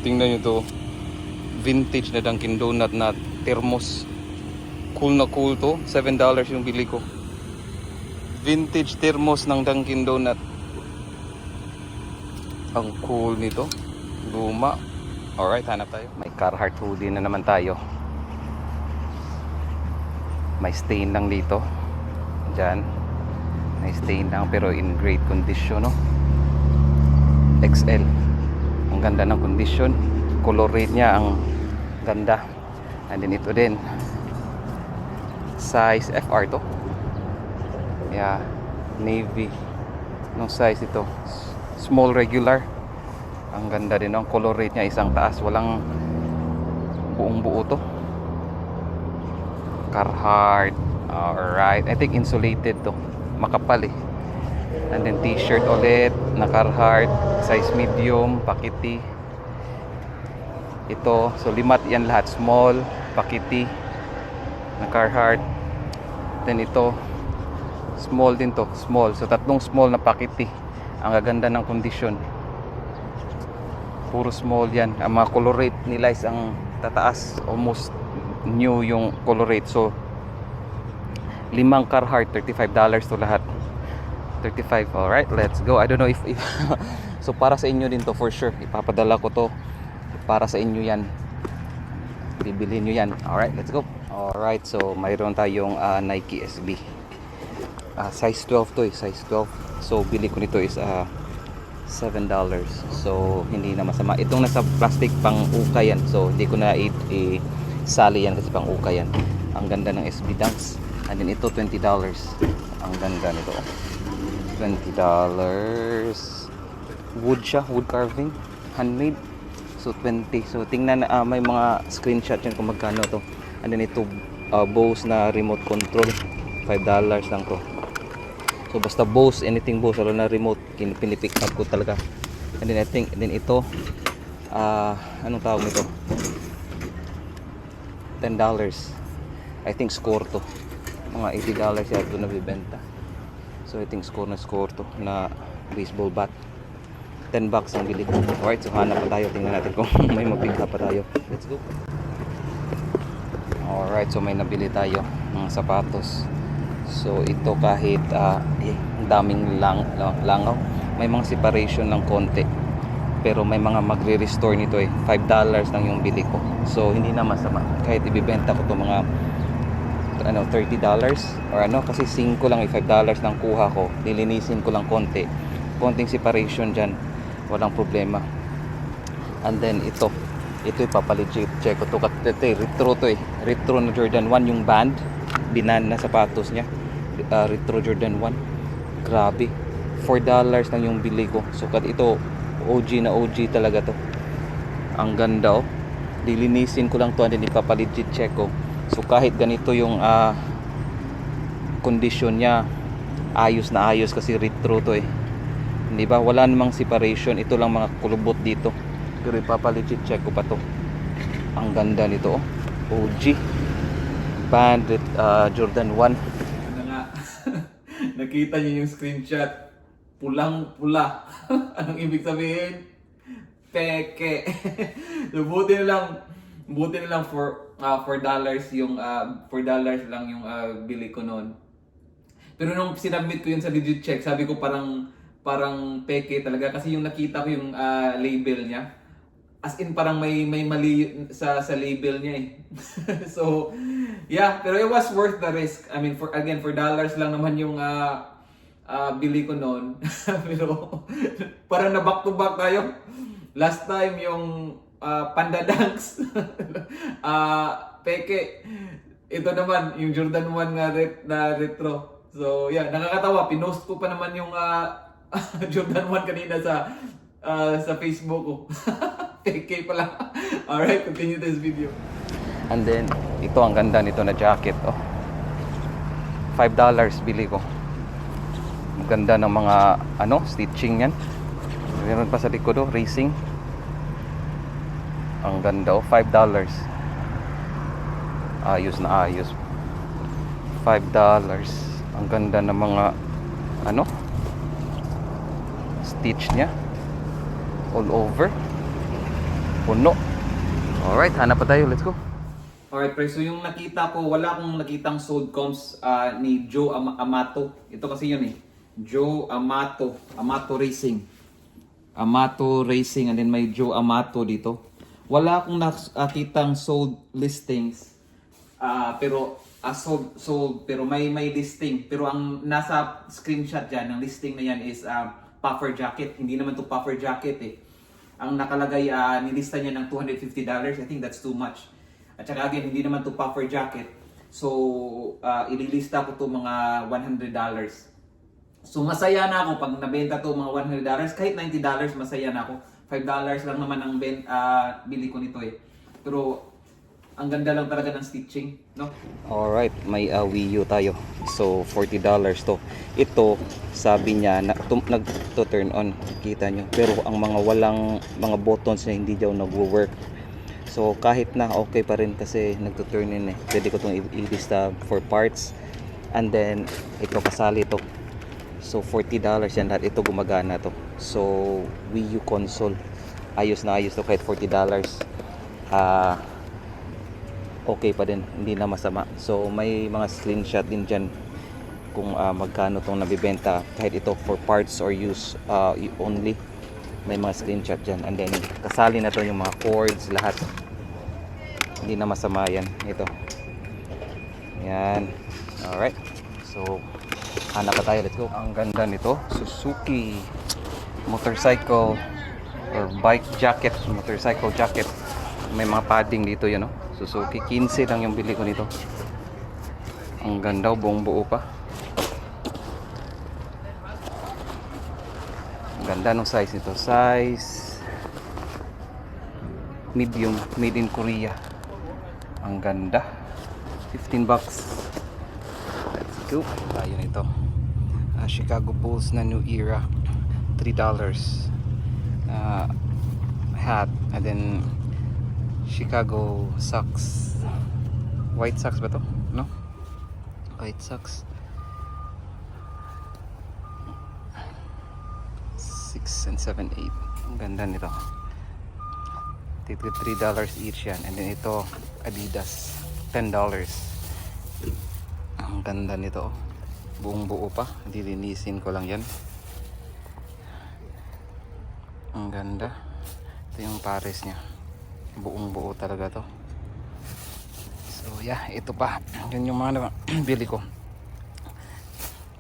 Tingnan nyo to. Vintage na Dunkin Donut na thermos. Cool na cool to. $7 yung bili ko. Vintage thermos ng Dunkin Donut. Ang cool nito. Luma. Alright, hanap tayo. May Carhartt hoodie na naman tayo. May stain lang dito. Diyan. May stain lang pero in great condition, no? XL. Ang ganda ng condition. Color rate niya ang ganda. And then ito din. Size FR to. Yeah. Navy. Nung size ito. Small regular. Ang ganda din ng color rate niya. Isang taas. Walang buong buo to. Carhartt. Alright. I think insulated to. Makapal eh. And then t-shirt ulit na Carhartt, size medium, pakiti. Ito, so limat yan lahat, small, pakiti na Carhartt. Then ito, small din to, small. So tatlong small na pakiti. Ang gaganda ng condition. Puro small yan. Ang mga color rate nila is ang tataas, almost new yung color rate. So limang Carhartt, $35 to lahat. 35. Alright, let's go. I don't know if so para sa inyo din to for sure. Ipapadala ko to. Para sa inyo yan. Bibilhin nyo yan. Alright, let's go. Alright, so mayroon tayong Nike SB. Size 12 to eh. Size 12. So bili ko nito is $7. So hindi na masama. Itong nasa plastic pang ukay yan. So hindi ko na sali yan kasi pang ukay yan. Ang ganda ng SB Dunks. And then ito $20. Ang ganda nito. $20. Wood siya, wood carving, handmade. So 20. So tingnan may mga screenshot yan kung magkano to. And then ito Bose na remote control. $5 lang to. So basta Bose, anything Bose lalo na remote, pinipick up ko talaga. And then I think ito anong tawag nito? $10. I think score to. Mga $80 yata na bibenta. So I think score to na baseball bat. $10 ang bili ko. Alright, so hanap pa tayo. Tingnan natin kung may mapick up pa tayo. Let's go. Alright, so may nabili tayo mga sapatos. So ito kahit daming langaw, may mga separation ng konti. Pero may mga magre-restore nito eh. $5 lang yung bili ko. So hindi na masama. Kahit ibibenta ko to mga $30 or kasi 5 lang $5 lang kuha ko, nilinisin ko lang konting separation dyan, walang problema. And then ito ipapalegit check ko to retro to eh, retro na Jordan 1 yung band, binan na sapatos niya, retro Jordan 1, grabe $4 lang yung bili ko. So ito OG talaga to, ang ganda oh. Lilinisin ko lang to and then ipapalegit check ko. So kahit ganito yung condition niya, ayos na ayos kasi retro to eh. Hindi ba? Wala namang separation. Ito lang mga kulubot dito. Pero ipapalegit check ko pa to. Ang ganda nito oh. OG band Jordan 1. Ano nga? Nakita niyo yung screenshot. Pulang-pula. Anong ibig sabihin? Peke. So buti na lang for $4 yung $4 lang yung bili ko noon. Pero nung sinubmit ko yun sa legit check, sabi ko parang peke talaga kasi yung nakita ko yung label niya. As in parang may mali sa label niya eh. So, yeah, pero it was worth the risk. I mean, for $4 lang naman yung bili ko noon. Pero parang na back to back tayo. Last time yung Panda Dunks peke. Ito naman yung Jordan 1 na retro. So yeah, nakakatawa. Pinost ko pa naman yung Jordan 1 kanina sa Facebook ko. Peke pala. Alright, continue this video. And then ito ang ganda nito na jacket oh. $5 bili ko. Ang ganda ng mga stitching yan. Meron pa sa likod oh, racing. Ang ganda oh, $5. Ayos na ayos. $5. Ang ganda ng mga stitch niya all over. puno. Alright, hanap pa tayo. Let's go. Alright, pre. So yung nakita ko, wala akong nakitang sold comps ni Joe Amato. Ito kasi yun eh. Joe Amato. Amato Racing. Amato Racing. And then may Joe Amato dito. Wala akong nakitang sold listings. Pero sold. Pero may listing. Pero ang nasa screenshot dyan, ng listing na yan is puffer jacket. Hindi naman to puffer jacket eh. Ang nakalagay, nilista niya ng $250. I think that's too much. At saka again, hindi naman to puffer jacket. So, ililista ko to mga $100. So, masaya na ako pag nabenta to mga $100. Kahit $90, masaya na ako. $5 lang naman ang bili ko nito eh. Pero, ang ganda lang talaga ng stitching, no? Alright, may Wii U tayo. So, $40 to. Ito, sabi niya, nag-turn on. Kita nyo. Pero, ang mga walang, mga buttons na hindi daw nagwo-work. So, kahit na okay pa rin kasi nag-turn in eh. Pwede ko itong i-lista for parts. And then, ito kasali to. So, $40 yan lahat. Ito gumagana to. So, Wii U console. Ayos na ayos to kahit $40. Okay pa din, hindi na masama. So may mga screenshot din dyan kung magkano tong nabibenta, kahit ito for parts or use only. May mga screenshot dyan. And then kasali na to yung mga cords, lahat. Hindi na masama yan. Ito yan. Alright, so hanap pa tayo. Let's go. Ang ganda nito, Suzuki motorcycle or bike jacket. Motorcycle jacket. May mga padding dito yan, no? Suzuki, 15 lang yung bili ko nito. Ang ganda, buong buo pa. Ang ganda ng size nito. Size medium, made in Korea. Ang ganda. $15. Let's go. Ayun ito. Chicago Bulls na New Era. $3. Hat. And then Chicago socks. White socks ba to? No? White socks. 6 and 7, 8. Ang ganda nito. $3 each yan. And then ito, Adidas. $10. Ang ganda nito. Buong buo pa. Dilinisin ko lang yan. Ang ganda. Ito yung pares niya. Buong buo talaga to. So yeah, ito pa. Yun yung mga bili ko.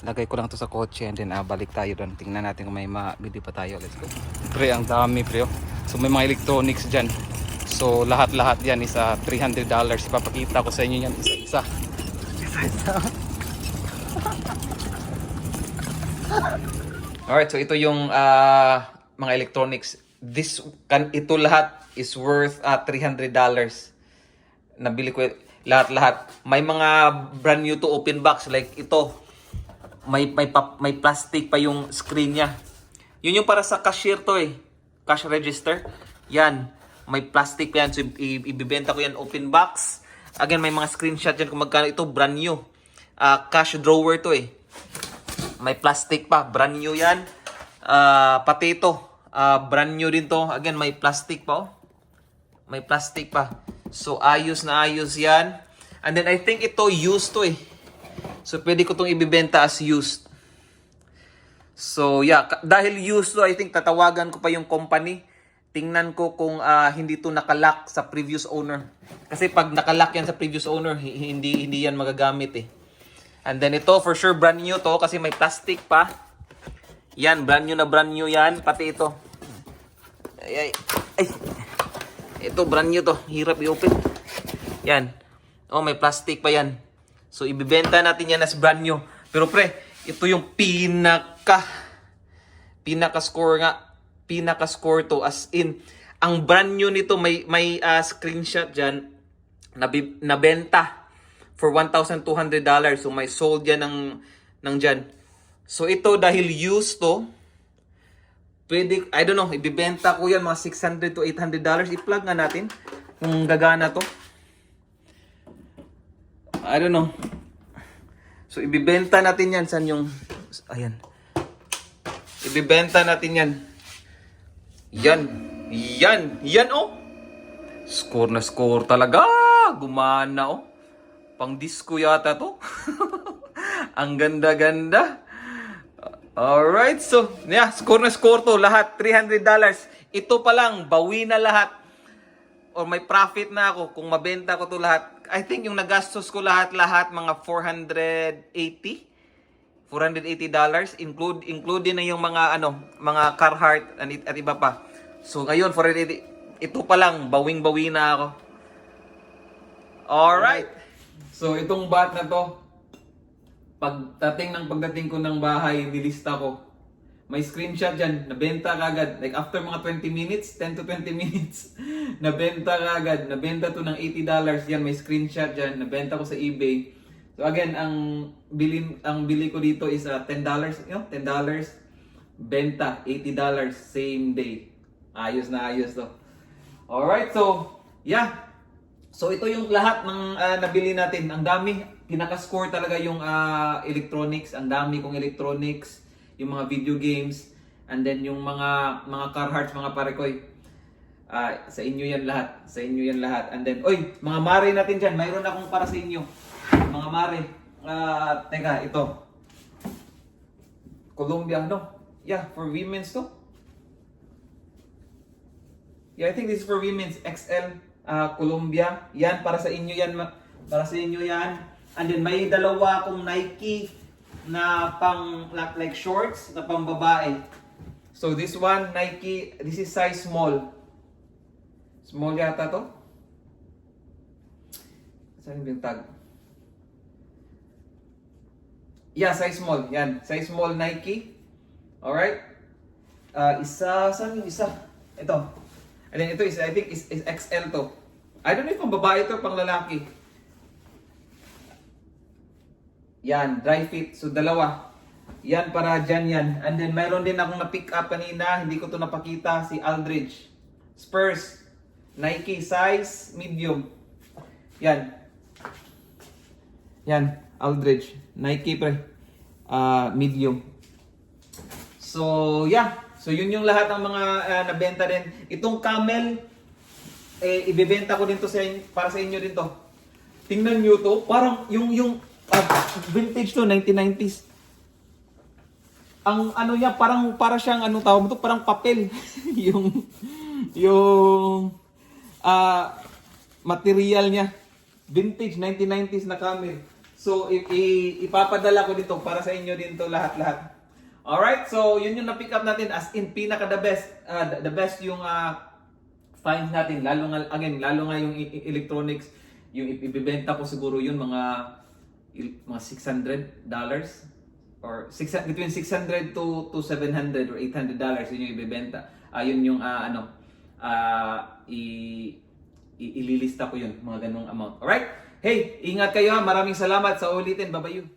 Lagay ko lang to sa kotse and then balik tayo doon. Tingnan natin kung may mabili pa tayo. Let's go. Pre, ang dami pre. So may mga electronics dyan. So lahat-lahat yan is $300. Ipapakita ko sa inyo yan isa-isa. Isa-isa. Alright, so ito yung mga electronics. Ito lahat is worth $300. Nabili ko lahat-lahat. May mga brand new to open box like ito. May plastic pa yung screen niya. Yun yung para sa cashier to eh. Cash register. Yan. May plastic pa yan. So ibibenta ko yan open box. Again, may mga screenshot yan kung magkano ito. Brand new. Cash drawer to eh. May plastic pa. Brand new yan. Pati ito. Brand new din to. Again, may plastic pa oh. May plastic pa. So, ayos na ayos yan. And then, I think ito used to eh. So, pwede ko itong ibibenta as used. So, yeah. Dahil used to, I think tatawagan ko pa yung company. Tingnan ko kung hindi to nakalock sa previous owner. Kasi pag nakalock yan sa previous owner, hindi yan magagamit eh. And then ito, for sure, brand new to. Kasi may plastic pa. Yan, brand new yan. Pati ito. Ay. Ito, brand new to. Hirap i-open. Yan. Oh, may plastic pa yan. So, ibibenta natin yan as brand new. Pero pre, ito yung pinaka-score nga. Pinaka-score to. As in, ang brand new nito, may screenshot dyan. Nabenta for $1,200. So, may sold yan ng dyan. So, ito dahil used to, pwede, I don't know, ibibenta ko yan mga $600 to $800. I-plug nga natin kung gagana to. I don't know. So, ibibenta natin yan. Saan yung, ayan. Ibibenta natin yan. Yan oh. Score na score talaga. Gumana oh. Pang disco yata to. Ang ganda-ganda. Alright, so yeah, score na score to. Lahat, $300. Ito pa lang, bawi na lahat. Or may profit na ako kung mabenta ko to lahat. I think yung nagastos ko lahat-lahat, mga $480. Include na yung mga mga Carhartt at iba pa. So ngayon 480, ito pa lang bawing-bawi na ako. Alright. So itong bat na to, pagdating ko ng bahay, nilista ko. May screenshot dyan, nabenta kagad. Like after mga 20 minutes, 10 to 20 minutes, nabenta kagad. Nabenta to ng $80. Yan, may screenshot dyan. Nabenta ko sa eBay. So again, ang bili ko dito is $10, $10. Benta $80 same day. Ayos na ayos to. Alright, so yeah. So ito yung lahat ng nabili natin. Ang dami, pinaka-score talaga yung electronics. Ang dami kong electronics, yung mga video games, and then yung mga Carhartt, mga parekoy. Sa inyo yan lahat. Sa inyo yan lahat. And then, oy, mga mare natin dyan. Mayroon akong para sa inyo. Mga mare. Teka, ito. Columbia, no? Yeah, for women's to. Yeah, I think this is for women's XL. Columbia. Yan, para sa inyo yan. Para sa inyo yan. And then, may dalawa akong Nike na pang like shorts na pang babae. So this one Nike, this is size small. Small yata to. Saan yung tag? Yeah, size small. Yan, size small Nike. Alright. Saan yung isa? Ito. And then ito is, I think is XL to. I don't know if pang babae to, pang lalaki. Yan, dry fit. So, dalawa. Yan, para dyan yan. And then, mayroon din akong na-pick up kanina. Hindi ko to napakita. Si Aldridge. Spurs. Nike size medium. Yan. Yan, Aldridge. Nike pre. Medium. So, yeah. So, yun yung lahat ng mga nabenta din. Itong Camel, ibebenta ko din to para sa inyo din to. Tingnan nyo to. Parang yung vintage to, 1990s. Ang ano niya, para siyang tawag mo to, parang papel. yung material niya. Vintage 1990s na Camel. So ipapadala ko dito para sa inyo din to lahat-lahat. Alright, so yun yung na-pick up natin as in pinaka the best. The best yung finds natin, lalo nga yung electronics, yung ibebenta ko siguro yun mga $600 or between $600 to $700 or $800 yun yung ibebenta. Yun yung ililista ko yun, mga ganung amount. Alright? Hey, ingat kayo ha. Maraming salamat sa ulitin. Babayu.